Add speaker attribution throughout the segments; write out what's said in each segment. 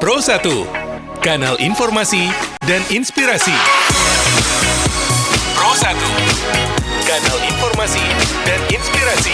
Speaker 1: Pro 1, kanal informasi dan inspirasi. Pro 1, kanal informasi dan inspirasi.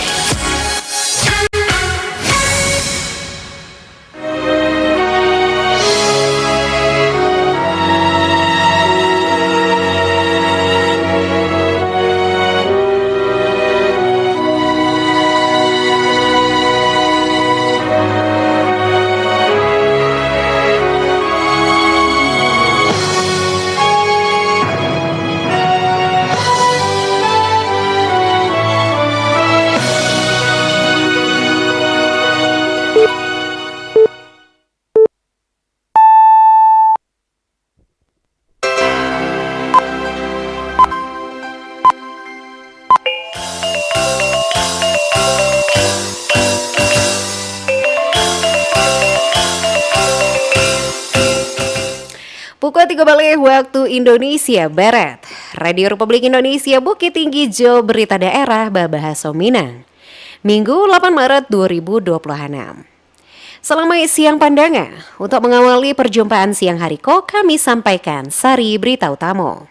Speaker 2: Pukul 3 balik waktu Indonesia Barat. Radio Republik Indonesia Bukit Tinggi Jo Berita Daerah Babahasa Minang. Minggu 8 Maret 2026. Selama siang pandangan, untuk mengawali perjumpaan siang hari kami sampaikan sari berita utama.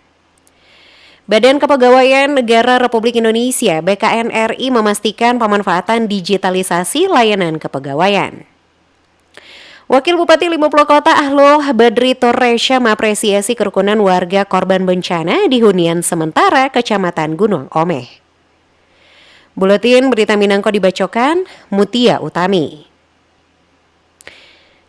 Speaker 2: Badan Kepegawaian Negara Republik Indonesia BKN RI memastikan pemanfaatan digitalisasi layanan kepegawaian. Wakil Bupati 50 Kota Ahlo Badri Toresya mengapresiasi kerukunan warga korban bencana di hunian sementara Kecamatan Gunung Omeh. Buletin Berita Minangko dibacakan Mutia Utami.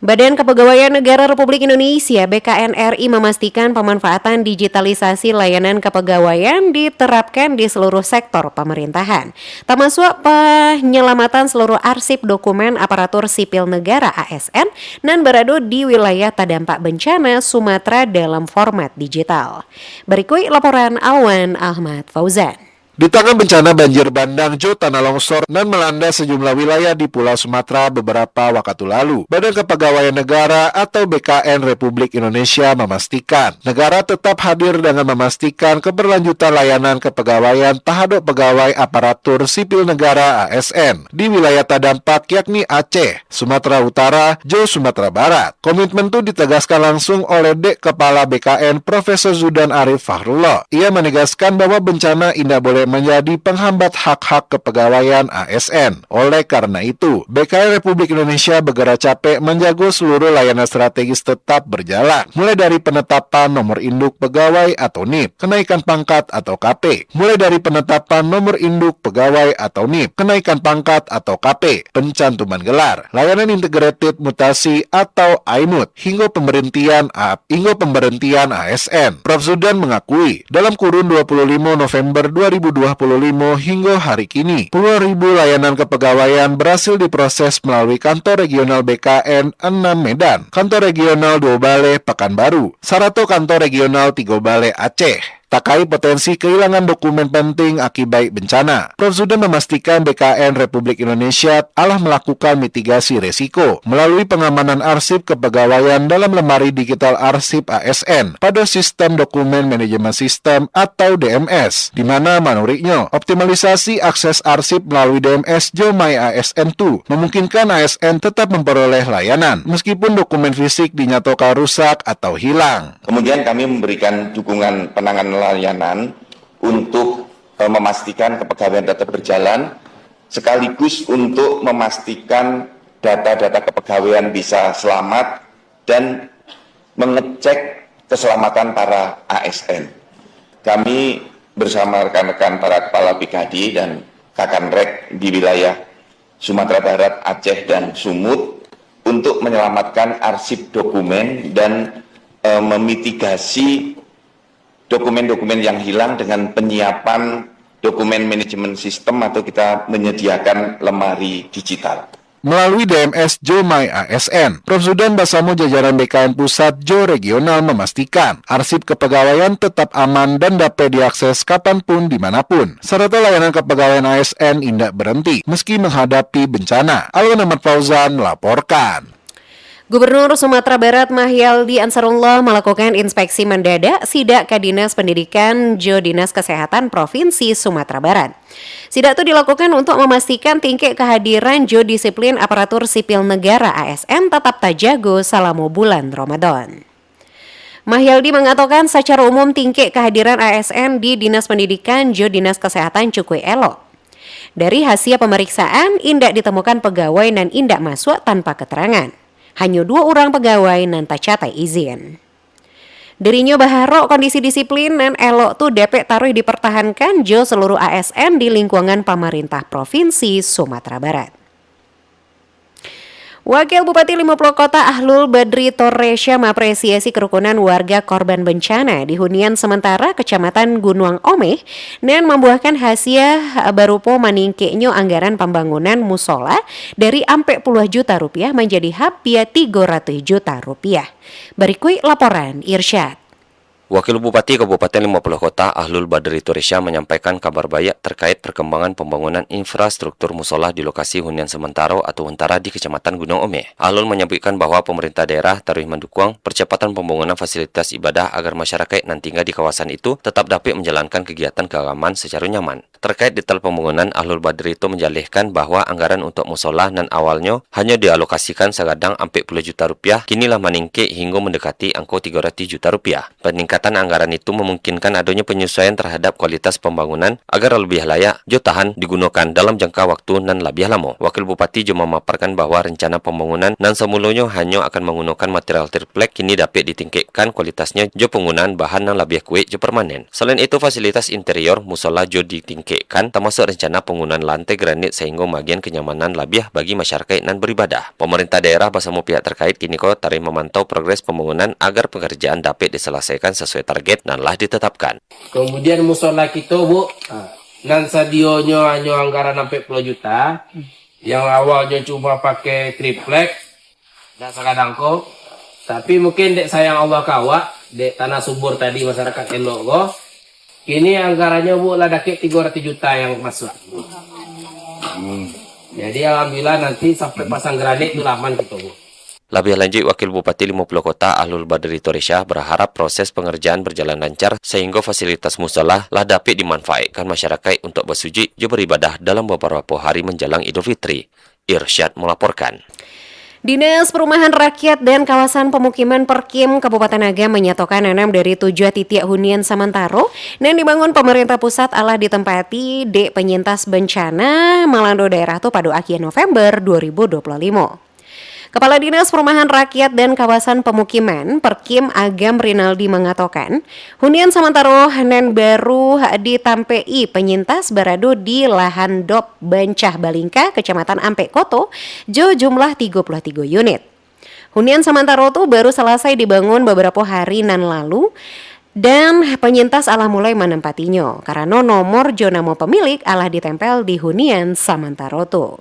Speaker 2: Badan Kepegawaian Negara Republik Indonesia BKN RI memastikan pemanfaatan digitalisasi layanan kepegawaian diterapkan di seluruh sektor pemerintahan, termasuk penyelamatan seluruh arsip dokumen aparatur sipil negara ASN dan berada di wilayah terdampak bencana Sumatera dalam format digital. Berikut laporan Alwan Ahmad Fauzan.
Speaker 3: Di tengah bencana banjir bandang tanah longsor dan melanda sejumlah wilayah di Pulau Sumatera beberapa waktu lalu, Badan Kepegawaian Negara atau BKN Republik Indonesia memastikan negara tetap hadir dengan memastikan keberlanjutan layanan kepegawaian terhadap pegawai aparatur sipil negara ASN di wilayah terdampak yakni Aceh, Sumatera Utara, Jawa Sumatera Barat. Komitmen itu ditegaskan langsung oleh Dek Kepala BKN Profesor Zudan Arif Fahrullah. Ia menegaskan bahwa bencana tidak boleh menjadi penghambat hak-hak kepegawaian ASN. Oleh karena itu, BKN Republik Indonesia bergerak capek menjaga seluruh layanan strategis tetap berjalan, mulai dari penetapan nomor induk pegawai atau NIP, kenaikan pangkat atau KP, mulai dari penetapan nomor induk pegawai atau NIP, kenaikan pangkat atau KP, pencantuman gelar, layanan integrated mutasi atau IMUT, hingga pemberhentian ASN. Prof. Zudan mengakui, dalam kurun 25 November 2025 hingga hari kini, puluhan ribu layanan kepegawaian berhasil diproses melalui kantor regional BKN 6 Medan, kantor regional 2 Bale Pekanbaru, serta kantor regional 3 Bale Aceh. Terkait potensi kehilangan dokumen penting akibat bencana, Prof. Zudan memastikan BKN Republik Indonesia telah melakukan mitigasi resiko melalui pengamanan arsip kepegawaian dalam lemari digital arsip ASN pada sistem dokumen manajemen sistem atau DMS, di mana menurutnya optimalisasi akses arsip melalui DMS Jomai ASN itu memungkinkan ASN tetap memperoleh layanan meskipun dokumen fisik dinyatakan rusak atau hilang.
Speaker 4: Kemudian kami memberikan dukungan penanganan layanan untuk memastikan kepegawaian tetap berjalan, sekaligus untuk memastikan data-data kepegawaian bisa selamat dan mengecek keselamatan para ASN. Kami bersama rekan-rekan para kepala BKD dan Kakanrek di wilayah Sumatera Barat, Aceh, dan Sumut untuk menyelamatkan arsip dokumen dan memitigasi dokumen-dokumen yang hilang dengan penyiapan dokumen manajemen sistem atau kita menyediakan lemari digital.
Speaker 3: Melalui DMS Jomai ASN, Prof. Zudan bersama jajaran BKN Pusat Jo Regional memastikan arsip kepegawaian tetap aman dan dapat diakses kapanpun dimanapun, serta layanan kepegawaian ASN tidak berhenti meski menghadapi bencana. Alwan Ahmad Fauzan melaporkan.
Speaker 2: Gubernur Sumatera Barat Mahyaldi Ansarullah melakukan inspeksi mendadak sidak Kadinas Pendidikan Jo Dinas Kesehatan Provinsi Sumatera Barat. Sidak itu dilakukan untuk memastikan tingkat kehadiran Jo Disiplin Aparatur Sipil Negara ASN tetap tajago selama bulan Ramadan. Mahyaldi mengatakan secara umum tingkat kehadiran ASN di Dinas Pendidikan Jo Dinas Kesehatan cukup elok. Dari hasil pemeriksaan, indak ditemukan pegawai dan indak masuk tanpa keterangan. Hanya 2 orang pegawai nan tak catai izin. Dirinya berharap kondisi disiplin dan elok tu dapat taruh dipertahankan jo seluruh ASN di lingkungan pemerintah Provinsi Sumatera Barat. Wakil Bupati 50 Kota Ahlul Badri Toresya mengapresiasi kerukunan warga korban bencana di hunian sementara Kecamatan Gunung Omeh dan membuahkan hasil berupa meningkatnya anggaran pembangunan musola dari 40 juta rupiah menjadi hampir 300 juta rupiah. Berikut laporan Irsyad.
Speaker 5: Wakil Bupati Kabupaten 50 Kota Ahlul Badri Toresya menyampaikan kabar baik terkait perkembangan pembangunan infrastruktur musola di lokasi hunian sementara atau huntara di Kecamatan Gunung Omeh. Ahlul menyampaikan bahwa pemerintah daerah terus mendukung percepatan pembangunan fasilitas ibadah agar masyarakat yang tinggal di kawasan itu tetap dapat menjalankan kegiatan keagamaan secara nyaman. Terkait detail pembangunan, Ahlul Badri itu menjelaskan bahwa anggaran untuk musola dan awalnya hanya dialokasikan segadang 40 juta rupiah, kinilah meningkat hingga mendekati angka 300 juta rupiah. Peningkatan anggaran itu memungkinkan adanya penyesuaian terhadap kualitas pembangunan agar lebih layak tahan digunakan dalam jangka waktu nan lebih lama. Wakil Bupati juga memaparkan bahwa rencana pembangunan nan semulanya hanya akan menggunakan material triplek kini dapat ditingkatkan kualitasnya jo penggunaan bahan yang lebih kuat jo permanen. Selain itu, fasilitas interior musola jo ditingkatkan termasuk rencana penggunaan lantai granit sehingga bagian kenyamanan lebih bagi masyarakat nan beribadah. Pemerintah daerah bersama pihak terkait kini tarikh memantau progres pembangunan agar pekerjaan dapat diselesaikan sesuai target dan lah ditetapkan.
Speaker 6: Kemudian musola kita Bu, nan sadionyo hanya anggaran 40 juta, yang awalnya cuma pakai triplek, dan sakadangko, tapi mungkin dek sayang Allah kawa, dek tanah subur tadi masyarakat elok go, kini anggarannya Bu lah dakik 300 juta yang masuk. Jadi alhamdulillah nanti sampai pasang granit itu aman gitu Bu.
Speaker 5: Lebih lanjut, Wakil Bupati 50 Kota Ahlul Badri Toresya berharap proses pengerjaan berjalan lancar sehingga fasilitas musola lah dapat dimanfaatkan masyarakat untuk bersuci dan beribadah dalam beberapa hari menjelang Idul Fitri. Irsyad melaporkan.
Speaker 2: Dinas Perumahan Rakyat dan Kawasan Pemukiman Perkim Kabupaten Agam menyatakan 6 dari 7 titik hunian sementara yang dibangun pemerintah pusat alah ditempati di penyintas bencana melanda daerah itu pada akhir November 2025. Kepala Dinas Perumahan Rakyat dan Kawasan Pemukiman Perkim Agam Rinaldi mengatakan, hunian sementara nan baru ditampei penyintas berada di lahan Dop Bancah Balingka, Kecamatan Ampek Koto, jo jumlah 33 unit. Hunian sementara itu baru selesai dibangun beberapa hari nan lalu, dan penyintas alah mulai menempatinya karena nomor nama pemilik alah ditempel di hunian sementara itu.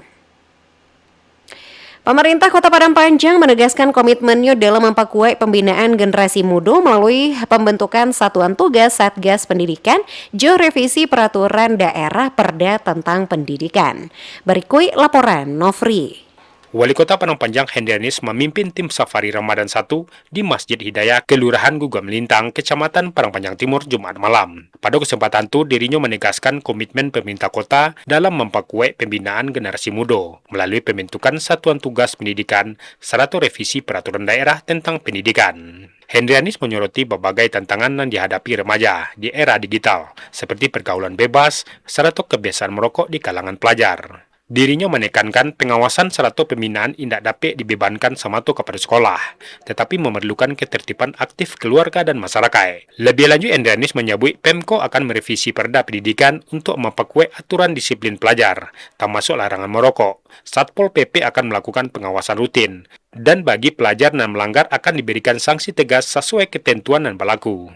Speaker 2: Pemerintah Kota Padang Panjang menegaskan komitmennya dalam memperkuat pembinaan generasi muda melalui pembentukan Satuan Tugas Satgas Pendidikan jo revisi peraturan daerah Perda tentang pendidikan. Berikut laporan Nofri.
Speaker 7: Wali Kota Padang Panjang Hendrianis memimpin tim safari Ramadan 1 di Masjid Hidayah, Kelurahan Gugam Lintang, Kecamatan Padang Panjang Timur, Jumat malam. Pada kesempatan itu, dirinya menegaskan komitmen pemerintah kota dalam memperkuat pembinaan generasi muda melalui pembentukan Satuan Tugas Pendidikan serta revisi peraturan daerah tentang pendidikan. Hendrianis menyoroti berbagai tantangan yang dihadapi remaja di era digital, seperti pergaulan bebas serta kebiasaan merokok di kalangan pelajar. Dirinya menekankan pengawasan serta pembinaan tidak dapat dibebankan semata kepada sekolah, tetapi memerlukan ketertiban aktif keluarga dan masyarakat. Lebih lanjut, Hendrianis menyebut Pemko akan merevisi Perda Pendidikan untuk memperkuat aturan disiplin pelajar, termasuk larangan merokok. Satpol PP akan melakukan pengawasan rutin, dan bagi pelajar yang melanggar akan diberikan sanksi tegas sesuai ketentuan dan berlaku.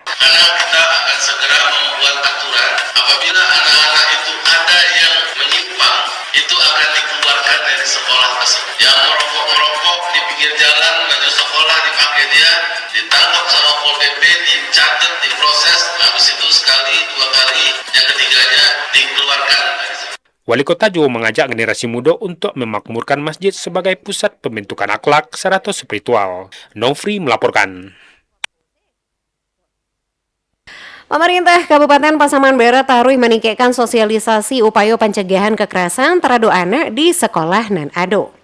Speaker 8: Karena kita akan segera membuat aturan apabila anak-anak itu ada yang menyimpang, itu akan dikeluarkan dari sekolah tersebut. Yang merokok di pinggir jalan, baju sekolah dipakai dia, ditangkap sama Pol PP, dicatat, diproses, habis itu sekali, 2 kali, yang ketiganya dikeluarkan dari sekolah.
Speaker 7: Wali Kota juga mengajak generasi muda untuk memakmurkan masjid sebagai pusat pembentukan akhlak serta spiritual. Nofri melaporkan.
Speaker 2: Pemerintah Kabupaten Pasaman Barat Tarui meningkatkan sosialisasi upaya pencegahan kekerasan terhadap anak di sekolah nan ado.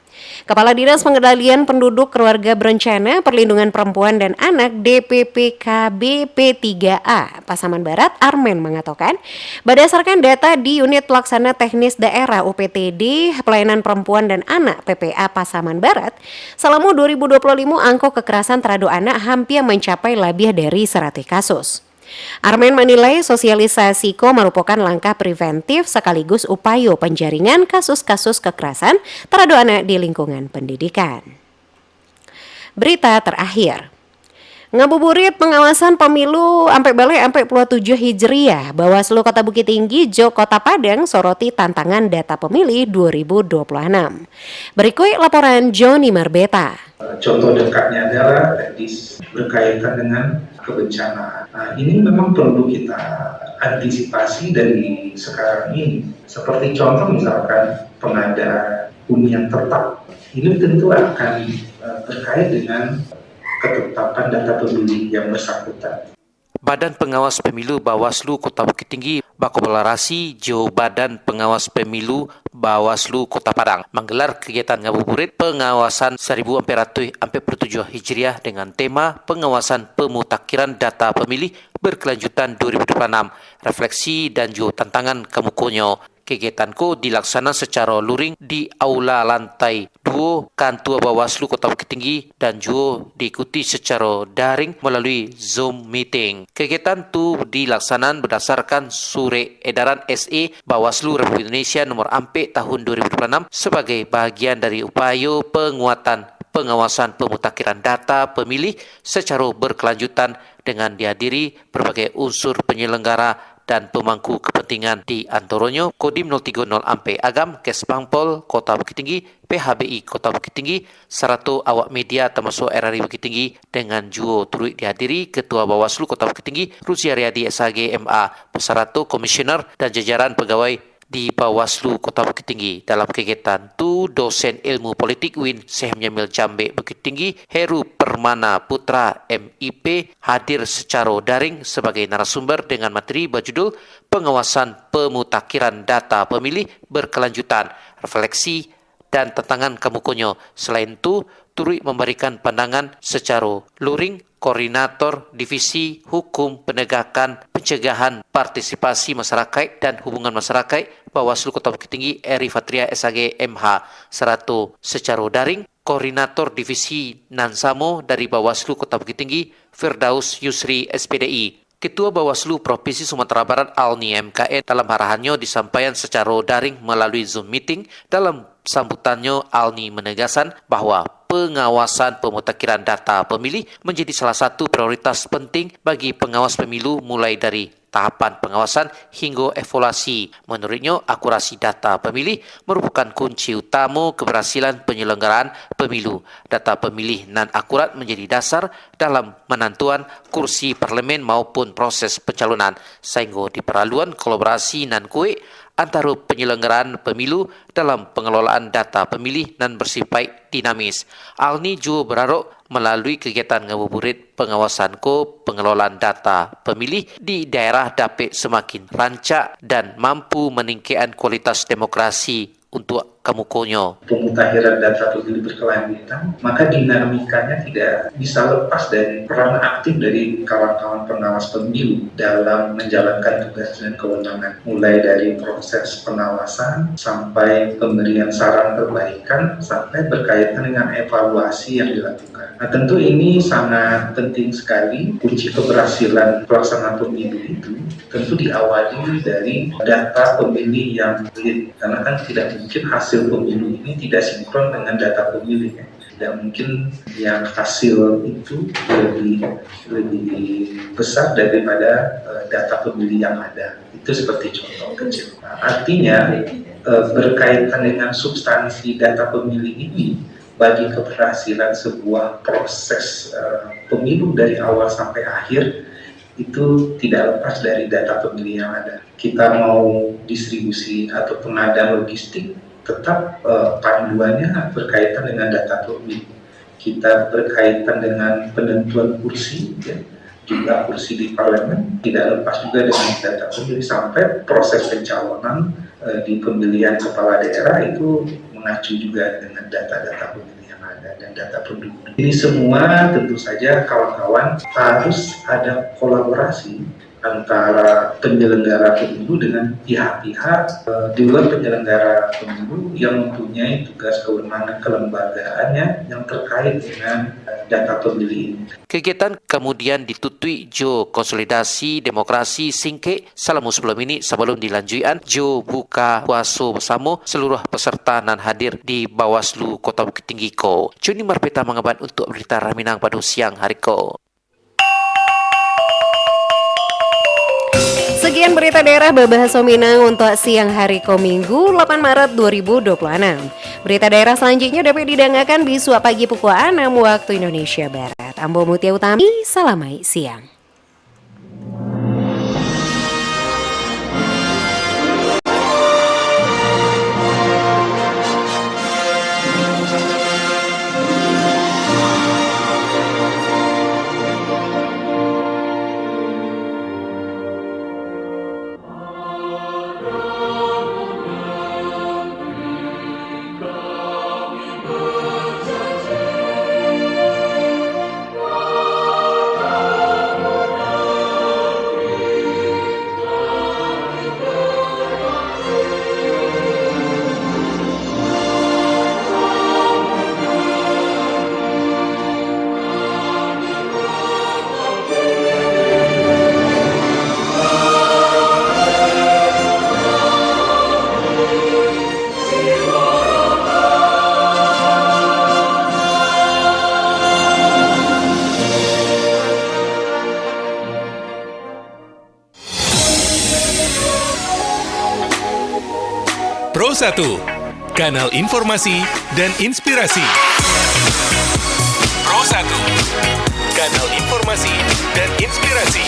Speaker 2: Kepala Dinas Pengendalian Penduduk Keluarga Berencana Perlindungan Perempuan dan Anak DPPKB P3A Pasaman Barat Armen mengatakan, berdasarkan data di Unit Pelaksana Teknis Daerah UPTD Pelayanan Perempuan dan Anak PPA Pasaman Barat, selama 2025 angka kekerasan terhadap anak hampir mencapai lebih dari 100 kasus. Armen menilai sosialisasi merupakan langkah preventif sekaligus upaya penjaringan kasus-kasus kekerasan terhadap anak di lingkungan pendidikan. Berita terakhir. Ngabuburit pengawasan pemilu ampe balik ampe 27 Hijriah, Bawaslu Kota Bukit Tinggi Jo Kota Padang soroti tantangan data pemilih 2026. Berikut laporan Joni Marbeta.
Speaker 9: Contoh dekatnya adalah teknis berkaitan dengan kebencanaan. Nah, ini memang perlu kita antisipasi dari sekarang ini. Seperti contoh misalkan pengadaan hunian tetap, ini tentu akan terkait dengan ketetapan data pemilih yang bersangkutan.
Speaker 10: Badan Pengawas Pemilu Bawaslu Kota Bukit Tinggi berkolaborasi Jo Badan Pengawas Pemilu Bawaslu Kota Padang menggelar kegiatan ngabuburit pengawasan 1447 Hijriah dengan tema pengawasan pemutakhiran data pemilih berkelanjutan 2026, refleksi dan juga tantangan kemukonyo. Kegiatanku dilaksanakan secara luring di aula lantai 2 Kantor Bawaslu Kota Bukit Tinggi dan juga diikuti secara daring melalui Zoom meeting. Kegiatan itu dilaksanakan berdasarkan Surat Edaran SE Bawaslu Republik Indonesia nomor Ampe tahun 2026 sebagai bahagian dari upaya penguatan pengawasan pemutakhiran data pemilih secara berkelanjutan dengan dihadiri berbagai unsur penyelenggara dan pemangku kepentingan di antaranya Kodim 030 Ampe Agam, Kesbangpol Kota Bukit Tinggi, PHBI Kota Bukit Tinggi, serta awak media termasuk RRI Bukit Tinggi dengan juga turut dihadiri Ketua Bawaslu Kota Bukit Tinggi, Ruzi Aryadi SAG MA, beserta komisioner dan jajaran pegawai di Bawaslu Kota Bukit Tinggi. Dalam kegiatan itu, dosen ilmu politik UIN Syekh Jamil Jambe Bukit Tinggi, Heru Permana Putra MIP hadir secara daring sebagai narasumber dengan materi berjudul Pengawasan Pemutakhiran Data Pemilih Berkelanjutan, Refleksi dan Tantangan Kemukonyo. Selain itu, turut memberikan pandangan secara luring Koordinator Divisi Hukum Penegakan Pencegahan Partisipasi Masyarakat dan Hubungan Masyarakat Bawaslu Kota Bukit Tinggi Eri Fatria SAG MH, serta secara daring Koordinator Divisi Nansamo dari Bawaslu Kota Bukit Tinggi Firdaus Yusri SPDI. Ketua Bawaslu Provinsi Sumatera Barat Alni MKN dalam arahannya disampaikan secara daring melalui Zoom meeting. Dalam sambutannya, Alni menegaskan bahwa pengawasan pemutakhiran data pemilih menjadi salah satu prioritas penting bagi pengawas pemilu mulai dari tahapan pengawasan hingga evaluasi. Menurutnya, akurasi data pemilih merupakan kunci utama keberhasilan penyelenggaraan pemilu. Data pemilih nan akurat menjadi dasar dalam menentuan kursi parlemen maupun proses pencalonan, sehingga diperlukan kolaborasi nan kuat antara penyelenggaraan pemilu dalam pengelolaan data pemilih dan bersifat dinamis. Alni juga berharap melalui kegiatan ngabuburit pengawasan pengelolaan data pemilih di daerah dapat semakin rancak dan mampu meningkatkan kualitas demokrasi untuk kemukonyo.
Speaker 9: Pemutakhiran data pemilih berkelanjutan, maka dinamikanya tidak bisa lepas dari peran aktif dari kawan-kawan pengawas pemilu dalam menjalankan tugas dan kewenangan, mulai dari proses pengawasan sampai pemberian saran perbaikan sampai berkaitan dengan evaluasi yang dilakukan. Nah, tentu ini sangat penting sekali. Kunci keberhasilan pelaksanaan pemilu itu tentu diawali dari data pemilih yang valid, karena kan tidak mungkin hasil pemilu ini tidak sinkron dengan data pemilih. Tidak mungkin yang hasil itu lebih besar daripada data pemilih yang ada. Itu seperti contoh kecil. Nah, artinya berkaitan dengan substansi data pemilih ini bagi keberhasilan sebuah proses pemilu dari awal sampai akhir itu tidak lepas dari data pemilih yang ada. Kita mau distribusi atau pengadaan logistik, tetap panduannya berkaitan dengan data pemilih. Kita berkaitan dengan penentuan kursi, ya, jumlah kursi di parlemen, tidak lepas juga dengan data pemilih sampai proses pencalonan di pemilihan kepala daerah itu mengacu juga dengan data-data pemilih yang ada dan data penduduk. Ini semua tentu saja kawan-kawan harus ada kolaborasi antara penyelenggara pemilu dengan pihak-pihak di luar penyelenggara pemilu yang mempunyai tugas kewenangan kelembagaannya yang terkait dengan data pemilih ini.
Speaker 10: Kegiatan kemudian ditutui Jo Konsolidasi Demokrasi Singke selama sebelum ini sebelum dilanjutkan Jo buka puasa bersama seluruh peserta nan hadir di Bawaslu Kota Bukit Tinggi ko. Joni Marpeta mengabat untuk berita Raminang pada siang hari ko.
Speaker 2: Sekian berita daerah Babahasa Minang untuk siang hari Minggu 8 Maret 2026. Berita daerah selanjutnya dapat didengarkan besok pagi pukul 6 waktu Indonesia Barat. Ambo Mutia Utami, salamai siang.
Speaker 1: Pro 1, kanal informasi dan inspirasi. Pro 1, kanal informasi dan inspirasi.